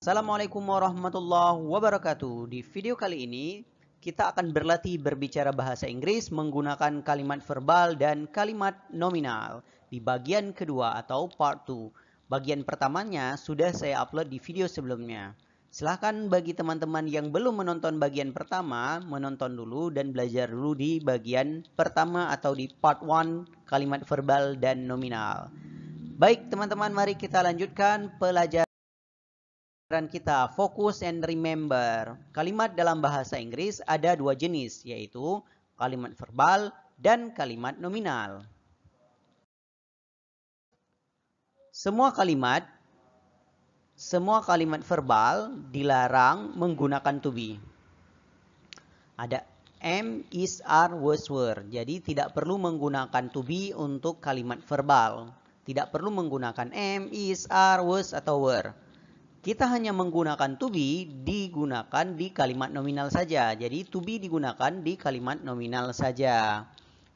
Assalamualaikum warahmatullahi wabarakatuh. Di video kali ini kita akan berlatih berbicara bahasa Inggris menggunakan kalimat verbal dan kalimat nominal di bagian kedua atau part 2. Bagian pertamanya sudah saya upload di video sebelumnya. Silahkan bagi teman-teman yang belum menonton bagian pertama, menonton dulu dan belajar dulu di bagian pertama atau di part 1 kalimat verbal dan nominal. Baik teman-teman, mari kita lanjutkan pelajaran kita. Focus and remember. Kalimat dalam bahasa Inggris ada dua jenis, yaitu kalimat verbal dan kalimat nominal. Semua kalimat verbal dilarang menggunakan to be. Ada am, is, are, was, were. Jadi tidak perlu menggunakan to be untuk kalimat verbal. Tidak perlu menggunakan am, is, are, was, atau were. Kita hanya menggunakan to be digunakan di kalimat nominal saja. Jadi to be digunakan di kalimat nominal saja.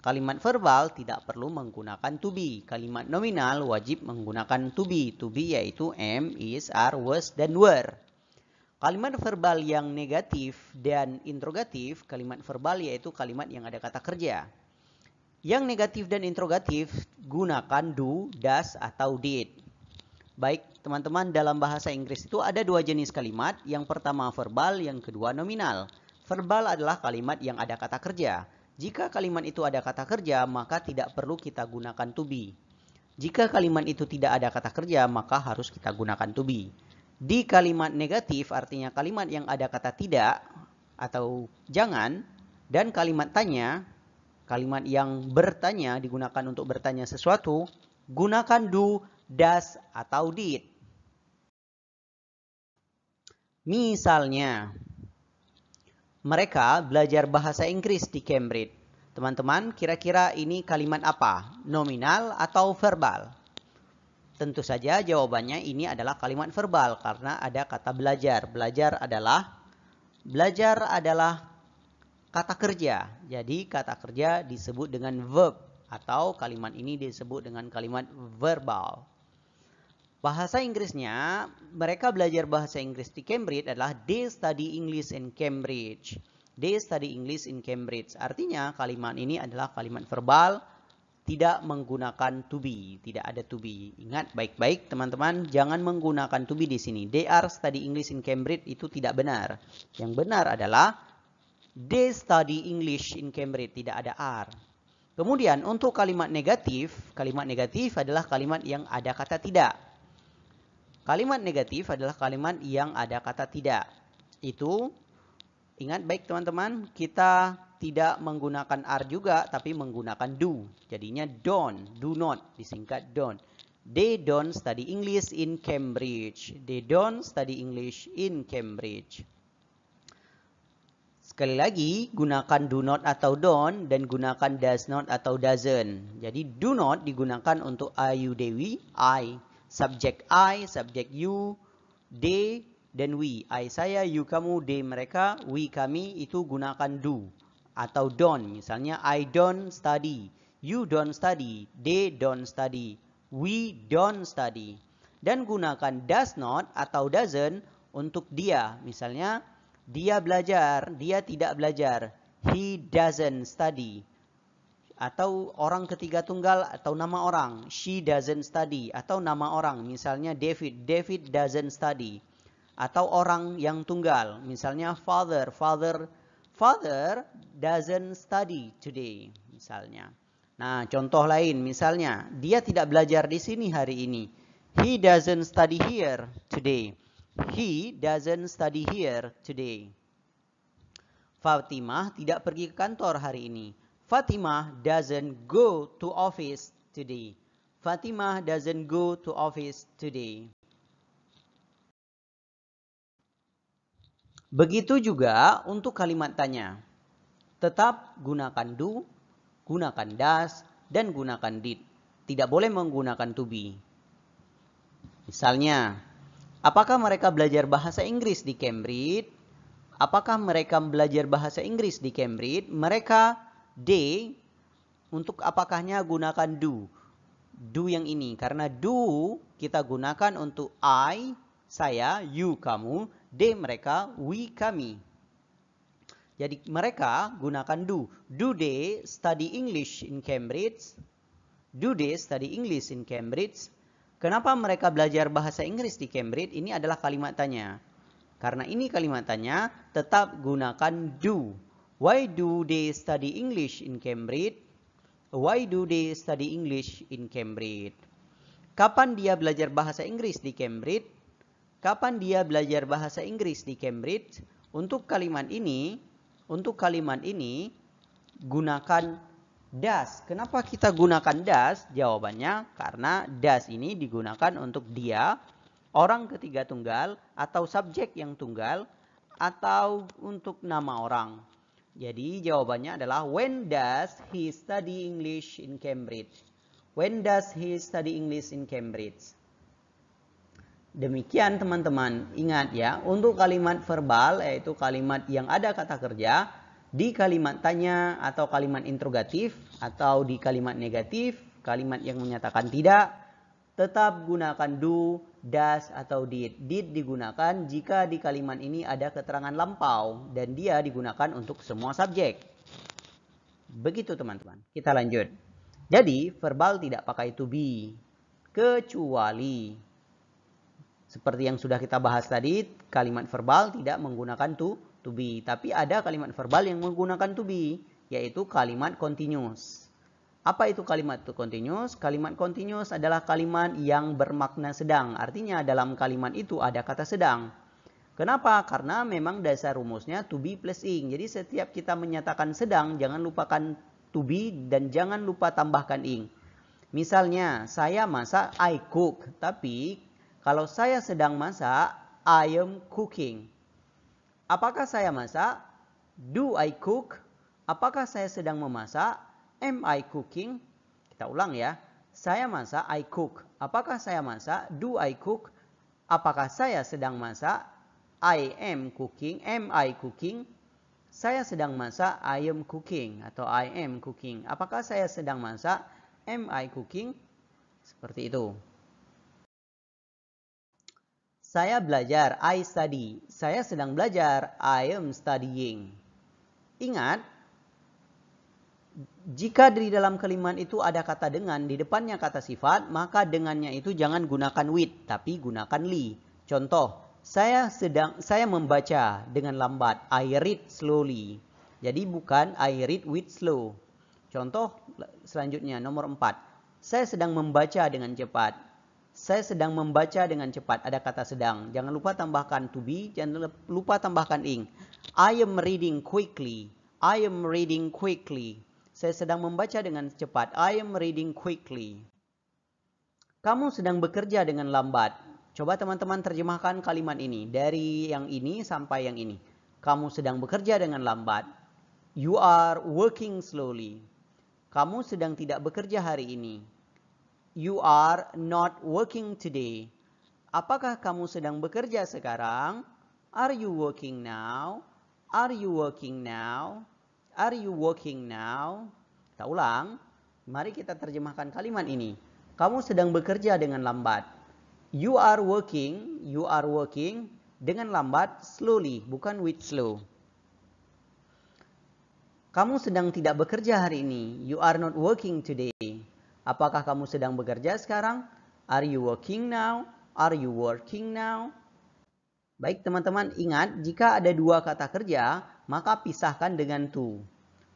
Kalimat verbal tidak perlu menggunakan to be. Kalimat nominal wajib menggunakan to be. To be yaitu am, is, are, was, dan were. Kalimat verbal yang negatif dan interrogatif, kalimat verbal yaitu kalimat yang ada kata kerja. Yang negatif dan interrogatif gunakan do, does, atau did. Baik, teman-teman, dalam bahasa Inggris itu ada dua jenis kalimat. Yang pertama verbal, yang kedua nominal. Verbal adalah kalimat yang ada kata kerja. Jika kalimat itu ada kata kerja, maka tidak perlu kita gunakan to be. Jika kalimat itu tidak ada kata kerja, maka harus kita gunakan to be. Di kalimat negatif, artinya kalimat yang ada kata tidak atau jangan, dan kalimat tanya, kalimat yang bertanya digunakan untuk bertanya sesuatu, gunakan do, does, atau did. Misalnya, mereka belajar bahasa Inggris di Cambridge. Teman-teman, kira-kira ini kalimat apa? Nominal atau verbal? Tentu saja jawabannya ini adalah kalimat verbal karena ada kata belajar. Belajar adalah kata kerja. Jadi kata kerja disebut dengan verb atau kalimat ini disebut dengan kalimat verbal. Bahasa Inggrisnya, mereka belajar bahasa Inggris di Cambridge adalah they study English in Cambridge. They study English in Cambridge. Artinya kalimat ini adalah kalimat verbal, tidak menggunakan to be, tidak ada to be. Ingat baik-baik teman-teman, jangan menggunakan to be di sini. They are study English in Cambridge itu tidak benar. Yang benar adalah they study English in Cambridge, tidak ada are. Kemudian untuk kalimat negatif adalah kalimat yang ada kata tidak. Kalimat negatif adalah kalimat yang ada kata tidak. Itu ingat baik teman-teman, kita tidak menggunakan are juga, tapi menggunakan do. Jadinya don't, do not, disingkat don't. They don't study English in Cambridge. They don't study English in Cambridge. Sekali lagi, gunakan do not atau don't, dan gunakan does not atau doesn't. Jadi do not digunakan untuk I, you, they, we, I. Subjek I, subjek you, they, dan we. I, saya, you, kamu, they, mereka, we, kami, itu gunakan do atau don't. Misalnya, I don't study, you don't study, they don't study, we don't study. Dan gunakan does not atau doesn't untuk dia. Misalnya, dia belajar, dia tidak belajar. He doesn't study. Atau orang ketiga tunggal atau nama orang. She doesn't study. Atau nama orang. Misalnya David. David doesn't study. Atau orang yang tunggal. Misalnya father. Father doesn't study today. Misalnya. Nah, contoh lain. Misalnya, dia tidak belajar di sini hari ini. He doesn't study here today. He doesn't study here today. Fatimah tidak pergi ke kantor hari ini. Fatimah doesn't go to office today. Fatimah doesn't go to office today. Begitu juga untuk kalimat tanya. Tetap gunakan do, gunakan does, dan gunakan did. Tidak boleh menggunakan to be. Misalnya, apakah mereka belajar bahasa Inggris di Cambridge? Apakah mereka belajar bahasa Inggris di Cambridge? They, untuk apakahnya gunakan do. Do yang ini. Karena do kita gunakan untuk I, saya, you kamu, they mereka, we kami. Jadi mereka gunakan do. Do they study English in Cambridge? Do they study English in Cambridge? Kenapa mereka belajar bahasa Inggris di Cambridge? Ini adalah kalimat tanya. Karena ini kalimat tanya, tetap gunakan do. Why do they study English in Cambridge? Why do they study English in Cambridge? Kapan dia belajar bahasa Inggris di Cambridge? Kapan dia belajar bahasa Inggris di Cambridge? Untuk kalimat ini gunakan does. Kenapa kita gunakan does? Jawabannya karena does ini digunakan untuk dia, orang ketiga tunggal, atau subjek yang tunggal, atau untuk nama orang. Jadi jawabannya adalah when does he study English in Cambridge? When does he study English in Cambridge? Demikian teman-teman, ingat ya, untuk kalimat verbal yaitu kalimat yang ada kata kerja, di kalimat tanya atau kalimat interrogatif, atau di kalimat negatif, kalimat yang menyatakan tidak, tetap gunakan do, does, atau did. Did digunakan jika di kalimat ini ada keterangan lampau dan dia digunakan untuk semua subjek. Begitu teman-teman. Kita lanjut. Jadi verbal tidak pakai to be, kecuali seperti yang sudah kita bahas tadi, kalimat verbal tidak menggunakan to be. Tapi ada kalimat verbal yang menggunakan to be, yaitu kalimat continuous. Apa itu kalimat continuous? Kalimat continuous adalah kalimat yang bermakna sedang. Artinya dalam kalimat itu ada kata sedang. Kenapa? Karena memang dasar rumusnya to be plus ing. Jadi setiap kita menyatakan sedang, jangan lupakan to be dan jangan lupa tambahkan ing. Misalnya, saya masak, I cook. Tapi kalau saya sedang masak, I am cooking. Apakah saya masak? Do I cook? Apakah saya sedang memasak? Am I cooking? Kita ulang ya. Saya masak, I cook. Apakah saya masak? Do I cook? Apakah saya sedang masak? I am cooking. Am I cooking? Saya sedang masak, I am cooking. Atau I am cooking. Apakah saya sedang masak? Am I cooking? Seperti itu. Saya belajar, I study. Saya sedang belajar, I am studying. Ingat, jika di dalam kalimat itu ada kata dengan, di depannya kata sifat, maka dengannya itu jangan gunakan with, tapi gunakan li. Contoh, saya membaca dengan lambat, I read slowly. Jadi bukan I read with slow. Contoh selanjutnya, nomor 4. Saya sedang membaca dengan cepat. Saya sedang membaca dengan cepat, ada kata sedang. Jangan lupa tambahkan to be, jangan lupa tambahkan ing. I am reading quickly. I am reading quickly. Saya sedang membaca dengan cepat. I am reading quickly. Kamu sedang bekerja dengan lambat. Coba teman-teman terjemahkan kalimat ini. Dari yang ini sampai yang ini. Kamu sedang bekerja dengan lambat. You are working slowly. Kamu sedang tidak bekerja hari ini. You are not working today. Apakah kamu sedang bekerja sekarang? Are you working now? Are you working now? Are you working now? Kita ulang. Mari kita terjemahkan kalimat ini. Kamu sedang bekerja dengan lambat. You are working dengan lambat, slowly, bukan with slow. Kamu sedang tidak bekerja hari ini. You are not working today. Apakah kamu sedang bekerja sekarang? Are you working now? Are you working now? Baik teman-teman, ingat jika ada dua kata kerja, maka pisahkan dengan to.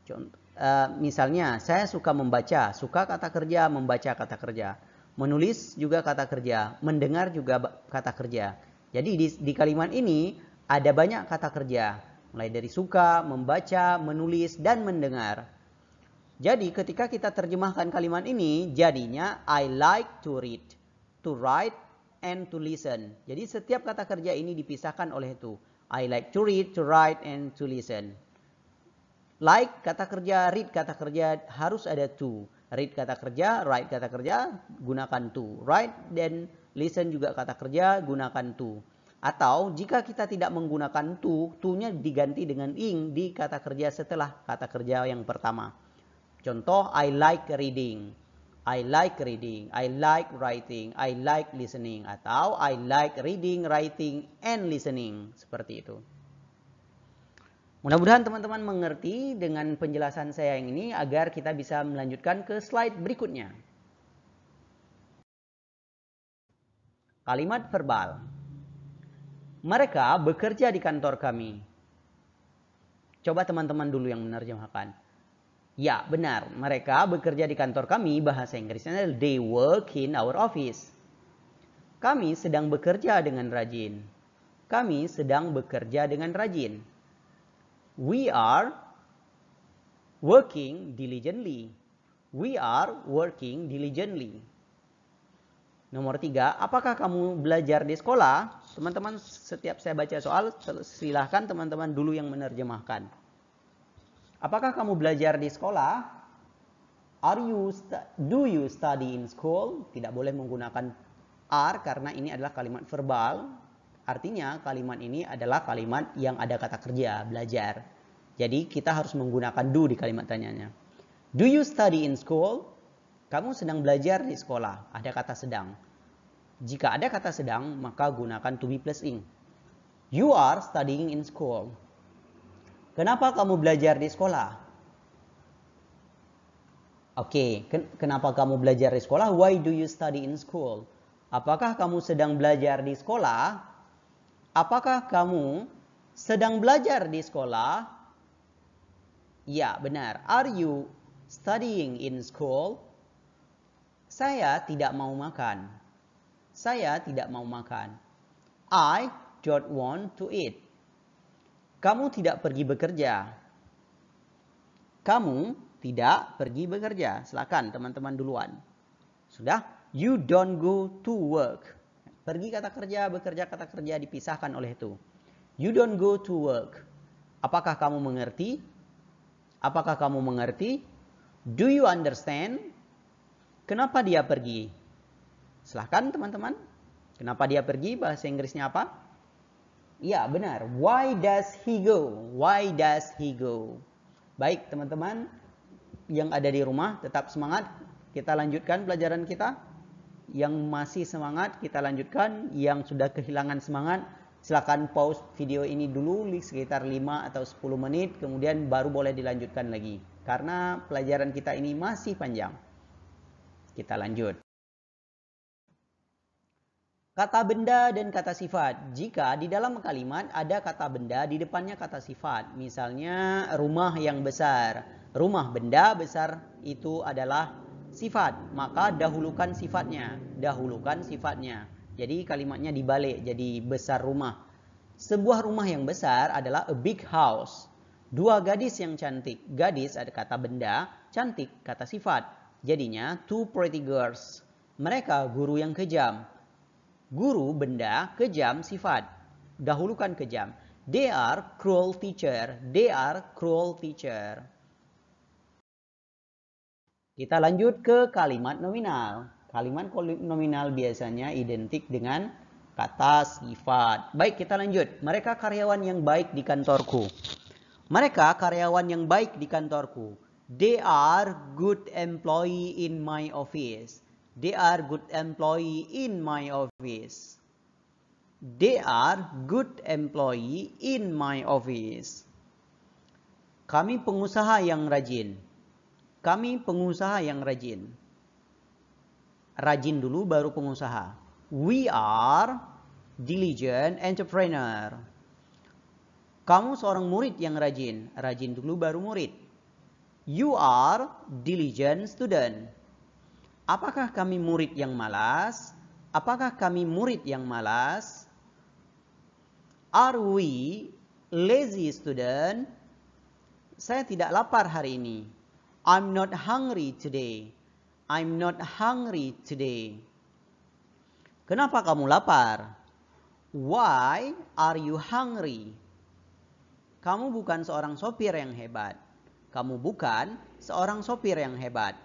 Contoh, misalnya, saya suka membaca. Suka kata kerja, membaca kata kerja. Menulis juga kata kerja. Mendengar juga kata kerja. Jadi di kalimat ini ada banyak kata kerja. Mulai dari suka, membaca, menulis, dan mendengar. Jadi ketika kita terjemahkan kalimat ini, jadinya I like to read, to write, and to listen. Jadi setiap kata kerja ini dipisahkan oleh to. I like to read, to write, and to listen. Like kata kerja, read kata kerja harus ada to. Read kata kerja, write kata kerja, gunakan to. Write dan listen juga kata kerja, gunakan to. Atau jika kita tidak menggunakan to-nya diganti dengan ing di kata kerja setelah kata kerja yang pertama. Contoh, I like reading. I like reading, I like writing, I like listening, atau I like reading, writing, and listening. Seperti itu. Mudah-mudahan teman-teman mengerti dengan penjelasan saya yang ini agar kita bisa melanjutkan ke slide berikutnya. Kalimat verbal. Mereka bekerja di kantor kami. Coba teman-teman dulu yang menerjemahkan. Ya, benar. Mereka bekerja di kantor kami. Bahasa Inggrisnya adalah they work in our office. Kami sedang bekerja dengan rajin. Kami sedang bekerja dengan rajin. We are working diligently. We are working diligently. Nomor 3, apakah kamu belajar di sekolah? Teman-teman, setiap saya baca soal, silahkan teman-teman dulu yang menerjemahkan. Apakah kamu belajar di sekolah? Do you study in school? Tidak boleh menggunakan are karena ini adalah kalimat verbal. Artinya kalimat ini adalah kalimat yang ada kata kerja, belajar. Jadi kita harus menggunakan do di kalimat tanyanya. Do you study in school? Kamu sedang belajar di sekolah. Ada kata sedang. Jika ada kata sedang, maka gunakan to be plus ing. You are studying in school. Kenapa kamu belajar di sekolah? Oke, kenapa kamu belajar di sekolah? Why do you study in school? Apakah kamu sedang belajar di sekolah? Apakah kamu sedang belajar di sekolah? Ya, benar. Are you studying in school? Saya tidak mau makan. Saya tidak mau makan. I don't want to eat. Kamu tidak pergi bekerja. Kamu tidak pergi bekerja. Silakan teman-teman duluan. Sudah? You don't go to work. Pergi kata kerja, bekerja kata kerja dipisahkan oleh itu. You don't go to work. Apakah kamu mengerti? Apakah kamu mengerti? Do you understand? Kenapa dia pergi? Silahkan teman-teman. Kenapa dia pergi? Bahasa Inggrisnya apa? Ya, benar. Why does he go? Why does he go? Baik, teman-teman yang ada di rumah, tetap semangat. Kita lanjutkan pelajaran kita. Yang masih semangat, kita lanjutkan. Yang sudah kehilangan semangat, silakan pause video ini dulu sekitar 5 atau 10 menit. Kemudian baru boleh dilanjutkan lagi. Karena pelajaran kita ini masih panjang. Kita lanjut. Kata benda dan kata sifat. Jika di dalam kalimat ada kata benda, di depannya kata sifat. Misalnya rumah yang besar. Rumah benda besar itu adalah sifat. Maka dahulukan sifatnya. Dahulukan sifatnya. Jadi kalimatnya dibalik. Jadi besar rumah. Sebuah rumah yang besar adalah a big house. Dua gadis yang cantik. Gadis ada kata benda. Cantik kata sifat. Jadinya two pretty girls. Mereka guru yang kejam. Guru, benda, kejam, sifat. Dahulukan kejam. They are cruel teacher. They are cruel teacher. Kita lanjut ke kalimat nominal. Kalimat nominal biasanya identik dengan kata sifat. Baik, kita lanjut. Mereka karyawan yang baik di kantorku. Mereka karyawan yang baik di kantorku. They are good employee in my office. They are good employee in my office. They are good employee in my office. Kami pengusaha yang rajin. Kami pengusaha yang rajin. Rajin dulu baru pengusaha. We are diligent entrepreneur. Kamu seorang murid yang rajin. Rajin dulu baru murid. You are diligent student. Apakah kami murid yang malas? Apakah kami murid yang malas? Are we lazy student? Saya tidak lapar hari ini. I'm not hungry today. I'm not hungry today. Kenapa kamu lapar? Why are you hungry? Kamu bukan seorang sopir yang hebat. Kamu bukan seorang sopir yang hebat.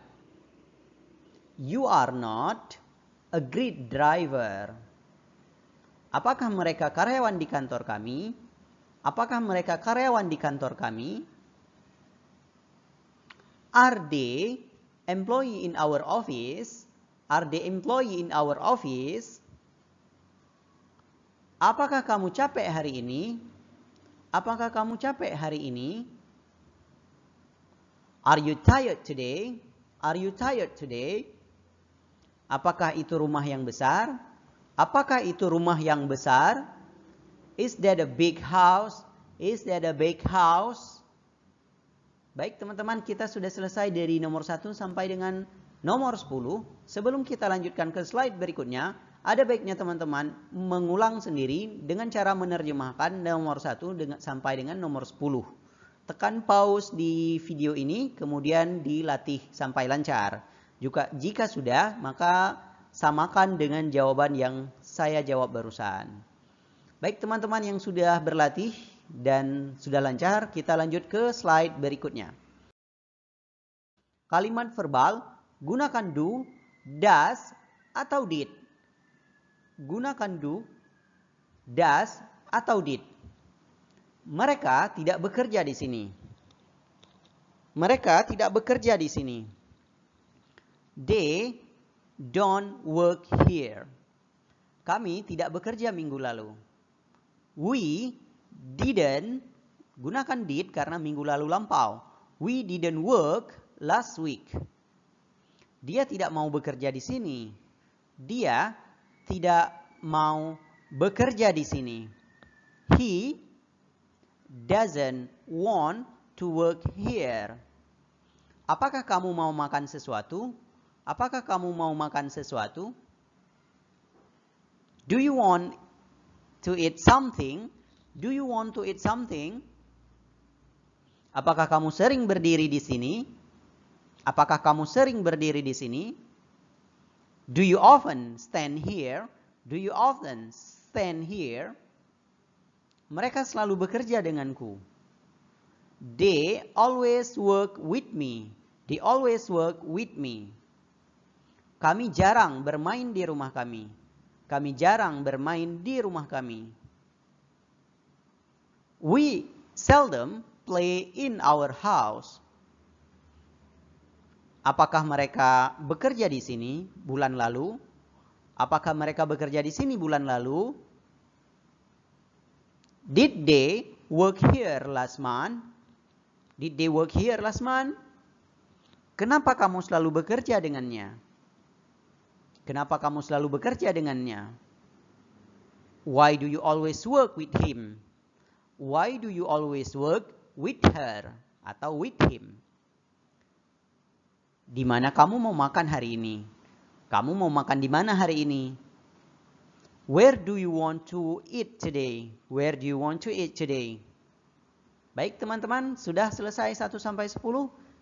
You are not a great driver. Apakah mereka karyawan di kantor kami? Apakah mereka karyawan di kantor kami? Are they employee in our office? Are they employee in our office? Apakah kamu capek hari ini? Apakah kamu capek hari ini? Are you tired today? Are you tired today? Apakah itu rumah yang besar? Apakah itu rumah yang besar? Is that a big house? Is that a big house? Baik teman-teman, kita sudah selesai dari nomor 1 sampai dengan nomor 10. Sebelum kita lanjutkan ke slide berikutnya, ada baiknya teman-teman mengulang sendiri dengan cara menerjemahkan nomor 1 sampai dengan nomor 10. Tekan pause di video ini, kemudian dilatih sampai lancar. Juga jika sudah, maka samakan dengan jawaban yang saya jawab barusan. Baik teman-teman yang sudah berlatih dan sudah lancar, kita lanjut ke slide berikutnya. Kalimat verbal, gunakan do, does, atau did. Gunakan do, does, atau did. Mereka tidak bekerja di sini. Mereka tidak bekerja di sini. They don't work here. Kami tidak bekerja minggu lalu. We didn't, gunakan did karena minggu lalu lampau. We didn't work last week. Dia tidak mau bekerja di sini. Dia tidak mau bekerja di sini. He doesn't want to work here. Apakah kamu mau makan sesuatu? Apakah kamu mau makan sesuatu? Do you want to eat something? Do you want to eat something? Apakah kamu sering berdiri di sini? Apakah kamu sering berdiri di sini? Do you often stand here? Do you often stand here? Mereka selalu bekerja denganku. They always work with me. They always work with me. Kami jarang bermain di rumah kami. Kami jarang bermain di rumah kami. We seldom play in our house. Apakah mereka bekerja di sini bulan lalu? Apakah mereka bekerja di sini bulan lalu? Did they work here last month? Did they work here last month? Kenapa kamu selalu bekerja dengannya? Kenapa kamu selalu bekerja dengannya? Why do you always work with him? Why do you always work with her? Atau with him? Di mana kamu mau makan hari ini? Kamu mau makan di mana hari ini? Where do you want to eat today? Where do you want to eat today? Baik teman-teman, sudah selesai 1 sampai 10.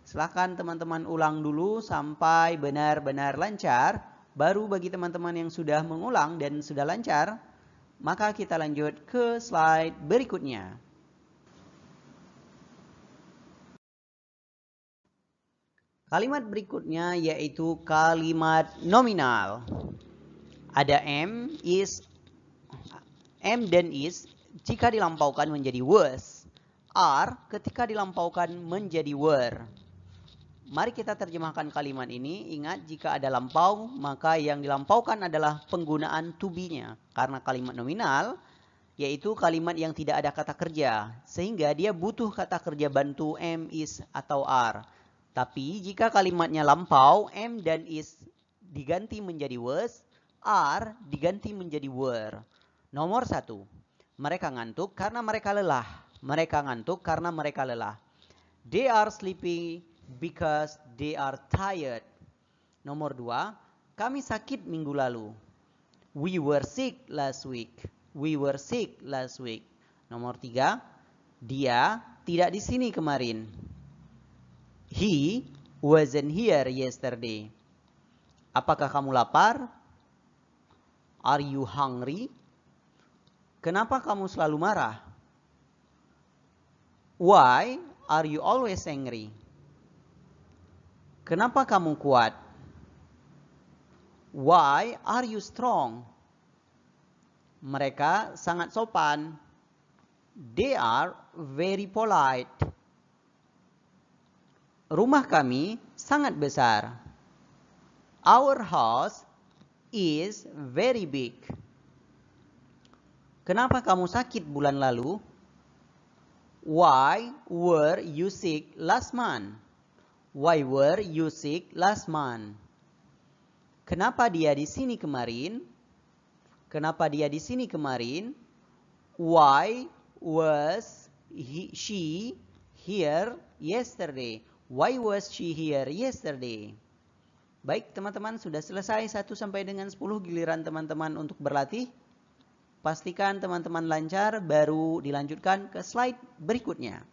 Silakan teman-teman ulang dulu sampai benar-benar lancar. Baru bagi teman-teman yang sudah mengulang dan sudah lancar, maka kita lanjut ke slide berikutnya. Kalimat berikutnya yaitu kalimat nominal. Ada am, is, am dan is jika dilampaukan menjadi was. Are ketika dilampaukan menjadi were. Mari kita terjemahkan kalimat ini. Ingat, jika ada lampau, maka yang dilampaukan adalah penggunaan to be-nya. Karena kalimat nominal yaitu kalimat yang tidak ada kata kerja, sehingga dia butuh kata kerja bantu am, is, atau are. Tapi jika kalimatnya lampau, am dan is diganti menjadi was, are diganti menjadi were. Nomor 1, mereka ngantuk karena mereka lelah. Mereka ngantuk karena mereka lelah. They are sleepy because they are tired. Nomor 2, kami sakit minggu lalu. We were sick last week. We were sick last week. Nomor 3, dia tidak di sini kemarin. He wasn't here yesterday. Apakah kamu lapar? Are you hungry? Kenapa kamu selalu marah? Why are you always angry? Kenapa kamu kuat? Why are you strong? Mereka sangat sopan. They are very polite. Rumah kami sangat besar. Our house is very big. Kenapa kamu sakit bulan lalu? Why were you sick last month? Why were you sick last month? Kenapa dia di sini kemarin? Kenapa dia di sini kemarin? Why was she here yesterday? Why was she here yesterday? Baik teman-teman, sudah selesai 1 sampai dengan 10 giliran teman-teman untuk berlatih. Pastikan teman-teman lancar, baru dilanjutkan ke slide berikutnya.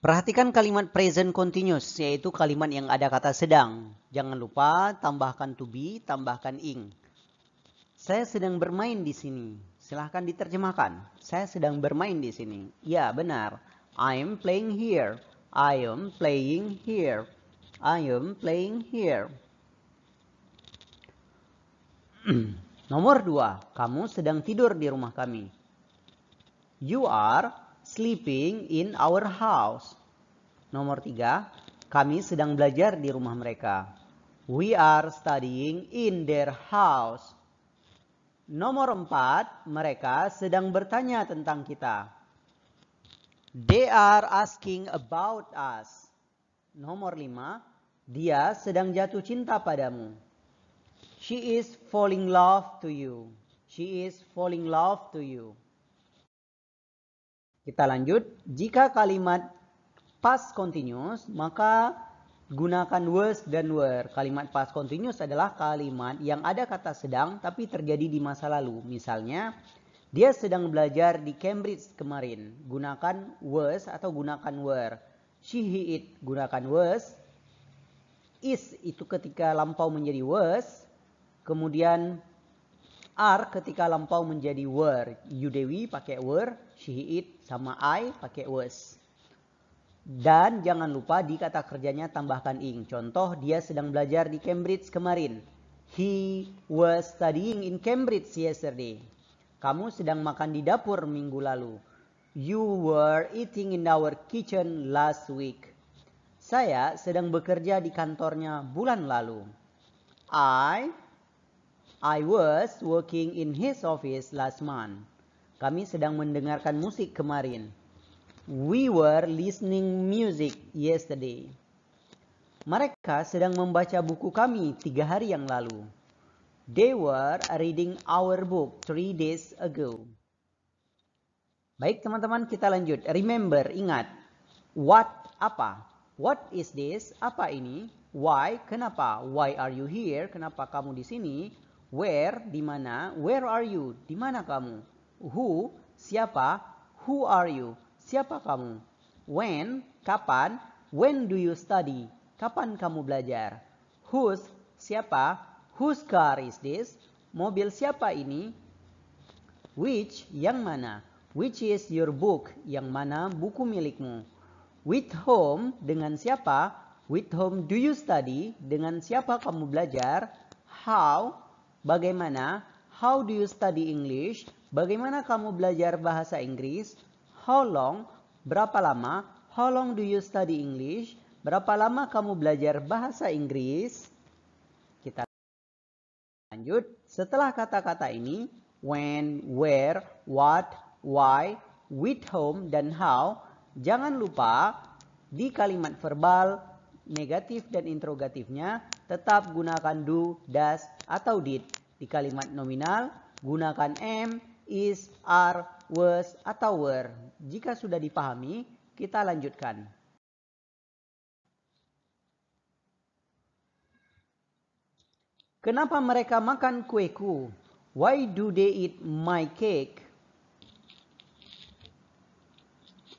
Perhatikan kalimat present continuous, yaitu kalimat yang ada kata sedang. Jangan lupa tambahkan to be, tambahkan ing. Saya sedang bermain di sini. Silahkan diterjemahkan. Saya sedang bermain di sini. Ya, benar. I am playing here. I am playing here. I am playing here. Nomor 2. Kamu sedang tidur di rumah kami. You are sleeping in our house. Nomor 3. Kami sedang belajar di rumah mereka. We are studying in their house. Nomor 4. Mereka sedang bertanya tentang kita. They are asking about us. Nomor 5. Dia sedang jatuh cinta padamu. She is falling love to you. She is falling love to you. Kita lanjut. Jika kalimat past continuous, maka gunakan was dan were. Kalimat past continuous adalah kalimat yang ada kata sedang tapi terjadi di masa lalu. Misalnya, dia sedang belajar di Cambridge kemarin. Gunakan was atau gunakan were. She, he, it. Gunakan was. Is itu ketika lampau menjadi was. Kemudian are ketika lampau menjadi were. You, Dewi pakai were. She, he, it sama I pakai was. Dan jangan lupa di kata kerjanya tambahkan ing. Contoh, dia sedang belajar di Cambridge kemarin. He was studying in Cambridge yesterday. Kamu sedang makan di dapur minggu lalu. You were eating in our kitchen last week. Saya sedang bekerja di kantornya bulan lalu. I was working in his office last month. Kami sedang mendengarkan musik kemarin. We were listening music yesterday. Mereka sedang membaca buku kami 3 hari yang lalu. They were reading our book 3 days ago. Baik teman-teman, kita lanjut. Remember, ingat. What, apa? What is this? Apa ini? Why, kenapa? Why are you here? Kenapa kamu di sini? Where, di mana? Where are you? Di mana kamu? Who, siapa? Who are you? Siapa kamu? When, kapan? When do you study? Kapan kamu belajar? Whose, siapa? Whose car is this? Mobil siapa ini? Which, yang mana? Which is your book? Yang mana buku milikmu? With whom, dengan siapa? With whom do you study? Dengan siapa kamu belajar? How, bagaimana? How do you study English? Bagaimana kamu belajar bahasa Inggris? How long, berapa lama? How long do you study English? Berapa lama kamu belajar bahasa Inggris? Kita lanjut. Setelah kata-kata ini, when, where, what, why, with whom, dan how, jangan lupa di kalimat verbal, negatif dan interrogatifnya tetap gunakan do, does, atau did. Di kalimat nominal, gunakan am, is, are, was, atau were. Jika sudah dipahami, kita lanjutkan. Kenapa mereka makan kueku? Why do they eat my cake?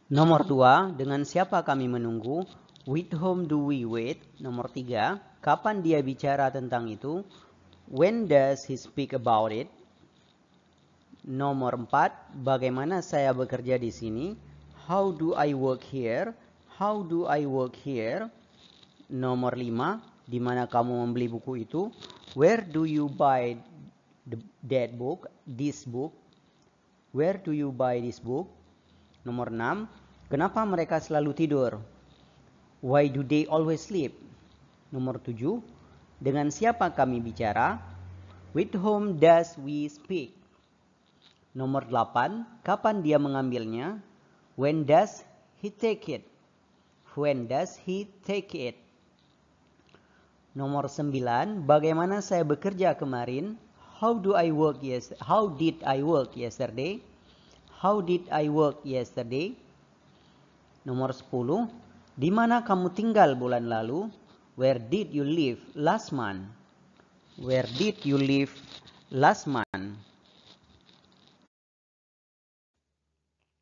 Nomor 2, dengan siapa kami menunggu? With whom do we wait? Nomor 3, kapan dia bicara tentang itu? When does he speak about it? Nomor 4, bagaimana saya bekerja di sini? How do I work here? How do I work here? Nomor 5, di mana kamu membeli buku itu? Where do you buy that book? This book? Where do you buy this book? Nomor 6. Kenapa mereka selalu tidur? Why do they always sleep? Nomor 7. Dengan siapa kami bicara? With whom does we speak? Nomor 8. Kapan dia mengambilnya? When does he take it? When does he take it? Nomor 9. Bagaimana saya bekerja kemarin? How did I work yesterday? How did I work yesterday? Nomor 10. Di mana kamu tinggal bulan lalu? Where did you live last month? Where did you live last month?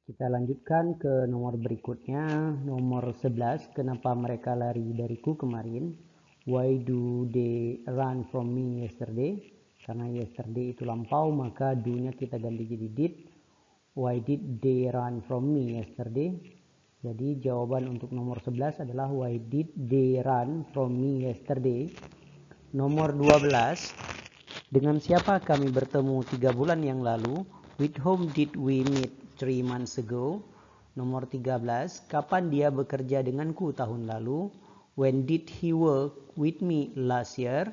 Kita lanjutkan ke nomor berikutnya, nomor 11. Kenapa mereka lari dariku kemarin? Why do they run from me yesterday? Karena yesterday itu lampau, maka do-nya kita ganti jadi did. Why did they run from me yesterday? Jadi jawaban untuk nomor 11 adalah why did they run from me yesterday? Nomor 12. Dengan siapa kami bertemu 3 bulan yang lalu? With whom did we meet 3 months ago? Nomor 13. Kapan dia bekerja denganku tahun lalu? When did he work with me last year?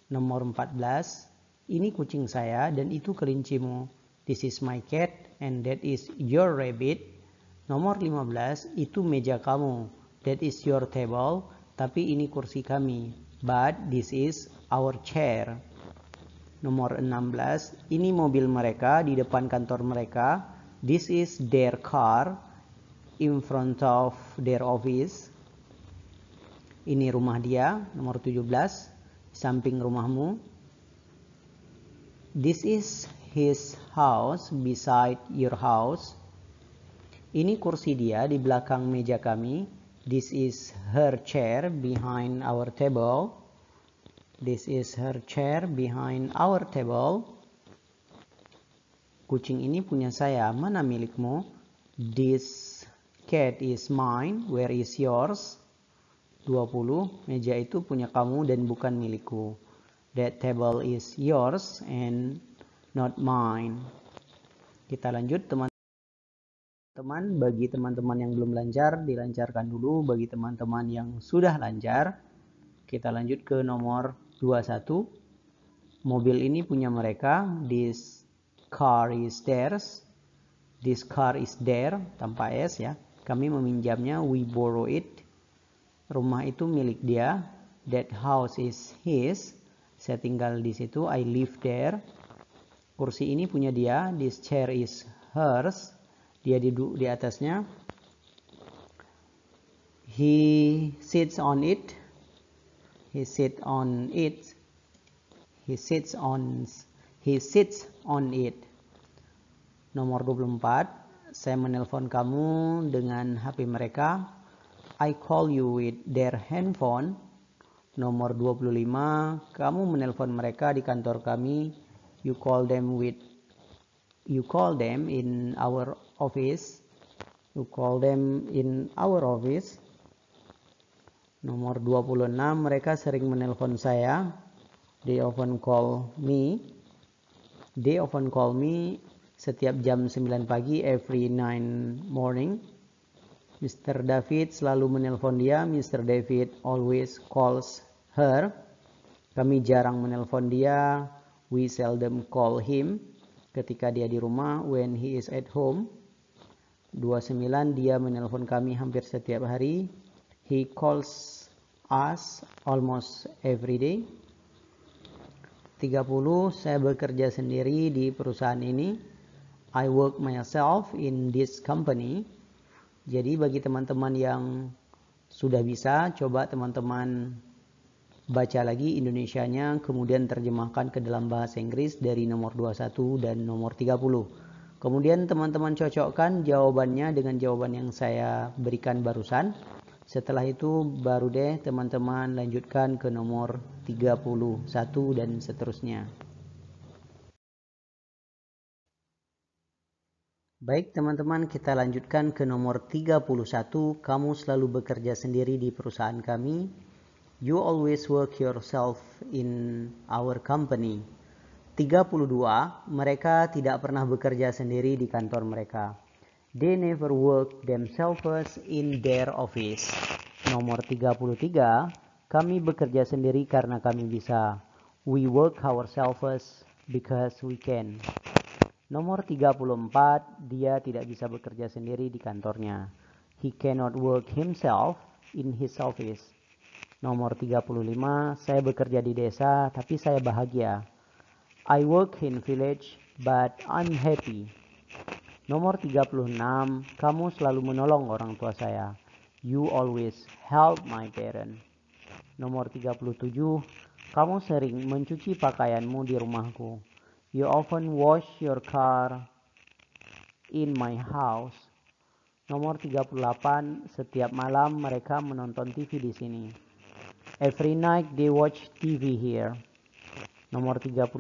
Nomor 14. Ini kucing saya dan itu kelincimu. This is my cat and that is your rabbit. Nomor 15. Itu meja kamu. That is your table. Tapi ini kursi kami. But this is our chair. Nomor 16. Ini mobil mereka di depan kantor mereka. This is their car in front of their office. Ini rumah dia. Nomor 17. Samping rumahmu. This is his house beside your house. Ini kursi dia di belakang meja kami. This is her chair behind our table. This is her chair behind our table. Kucing ini punya saya. Mana milikmu? This cat is mine. Where is yours? 20. Meja itu punya kamu dan bukan milikku. That table is yours and not mine. Kita lanjut teman-teman. Bagi teman-teman yang belum lancar, dilancarkan dulu. Bagi teman-teman yang sudah lancar, kita lanjut ke nomor 21. Mobil ini punya mereka. This car is theirs. This car is there, tanpa S ya. Kami meminjamnya, we borrow it. Rumah itu milik dia. That house is his. Saya tinggal di situ, I live there. Kursi ini punya dia. This chair is hers. Dia duduk di atasnya. He sits on it. He sits on it. He sits on it. Nomor 24. Saya menelpon kamu dengan HP mereka. I call you with their handphone. Nomor 25. Kamu menelpon mereka di kantor kami. You call them in our office. You call them in our office. Nomor 26. Mereka sering menelpon saya. They often call me. They often call me setiap jam 9 pagi, every 9 morning. Mr. David selalu menelpon dia. Mr. David always calls her. Kami jarang menelpon dia. We seldom call him. Ketika dia di rumah, when he is at home. 29. Dia menelpon kami hampir setiap hari. He calls us almost every day. 30. Saya bekerja sendiri di perusahaan ini. I work myself in this company. Jadi bagi teman-teman yang sudah bisa, coba teman-teman baca lagi Indonesianya, kemudian terjemahkan ke dalam bahasa Inggris dari nomor 21 dan nomor 30. Kemudian teman-teman cocokkan jawabannya dengan jawaban yang saya berikan barusan. Setelah itu baru deh teman-teman lanjutkan ke nomor 31 dan seterusnya. Baik teman-teman, kita lanjutkan ke nomor 31. Kamu selalu bekerja sendiri di perusahaan kami. You always work yourself in our company. 32. Mereka tidak pernah bekerja sendiri di kantor mereka. They never work themselves in their office. Nomor 33. Kami bekerja sendiri karena kami bisa. We work ourselves because we can. Nomor 34. Dia tidak bisa bekerja sendiri di kantornya. He cannot work himself in his office. Nomor 35. Saya bekerja di desa tapi saya bahagia. I work in village but unhappy. Nomor 36. Kamu selalu menolong orang tua saya. You always help my parents. Nomor 37. Kamu sering mencuci pakaianmu di rumahku. You often wash your car in my house. Nomor 38. Setiap malam mereka menonton TV di sini. Every night they watch TV here. Nomor 39.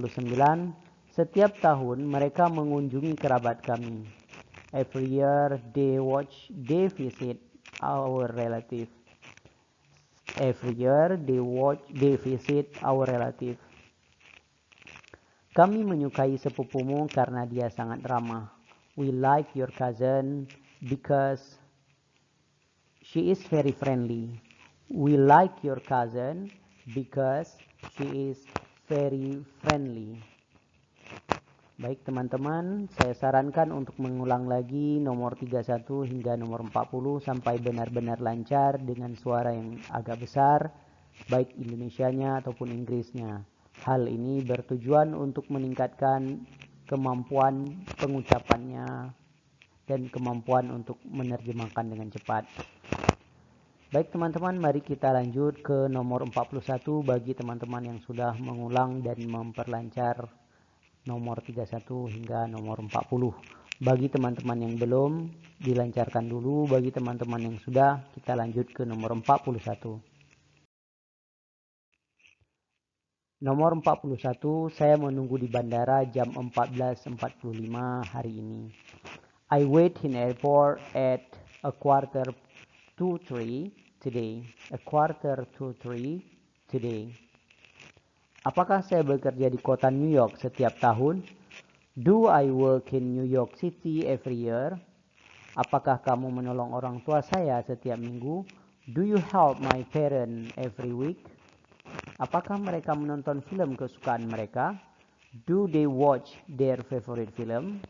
Setiap tahun mereka mengunjungi kerabat kami. Every year they visit our relative. Every year they visit our relative. Kami menyukai sepupumu karena dia sangat ramah. We like your cousin because she is very friendly. We like your cousin because she is very friendly. Baik teman-teman, saya sarankan untuk mengulang lagi nomor 31 hingga nomor 40 sampai benar-benar lancar dengan suara yang agak besar, baik Indonesianya ataupun Inggrisnya. Hal ini bertujuan untuk meningkatkan kemampuan pengucapannya dan kemampuan untuk menerjemahkan dengan cepat. Baik teman-teman, mari kita lanjut ke nomor 41 bagi teman-teman yang sudah mengulang dan memperlancar nomor 31 hingga nomor 40. Bagi teman-teman yang belum, dilancarkan dulu. Bagi teman-teman yang sudah, kita lanjut ke nomor 41. Nomor 41, saya menunggu di bandara jam 14.45 hari ini. I wait in airport at a quarter to 3 today. A quarter to 3 today. Apakah saya bekerja di kota New York setiap tahun? Do I work in New York City every year? Apakah kamu menolong orang tua saya setiap minggu? Do you help my parents every week? Apakah mereka menonton film kesukaan mereka? Do they watch their favorite film?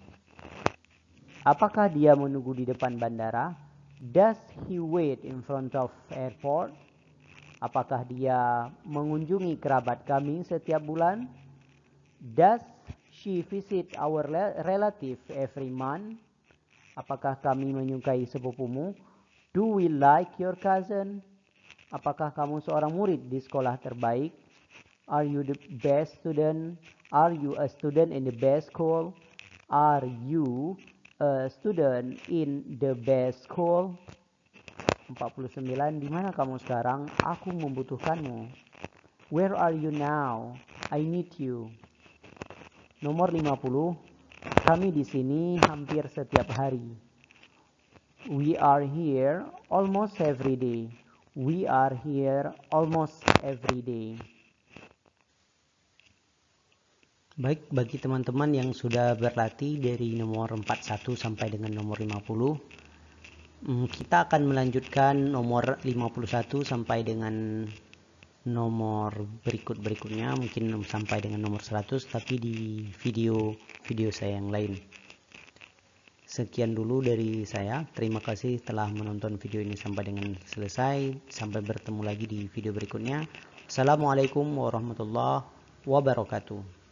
Apakah dia menunggu di depan bandara? Does he wait in front of airport? Apakah dia mengunjungi kerabat kami setiap bulan? Does she visit our relative every month? Apakah kami menyukai sepupumu? Do we like your cousin? Apakah kamu seorang murid di sekolah terbaik? Are you the best student? Are you a student in the best school? Are you a student in the best school? 49. Di mana kamu sekarang? Aku membutuhkanmu. Where are you now? I need you. Nomor 50. Kami di sini hampir setiap hari. We are here almost every day. We are here almost every day. Baik, bagi teman-teman yang sudah berlatih dari nomor 41 sampai dengan nomor 50, kita akan melanjutkan nomor 51 sampai dengan nomor berikutnya, mungkin sampai dengan nomor 100, tapi di video saya yang lain. Sekian dulu dari saya. Terima kasih telah menonton video ini sampai dengan selesai. Sampai bertemu lagi di video berikutnya. Assalamualaikum warahmatullahi wabarakatuh.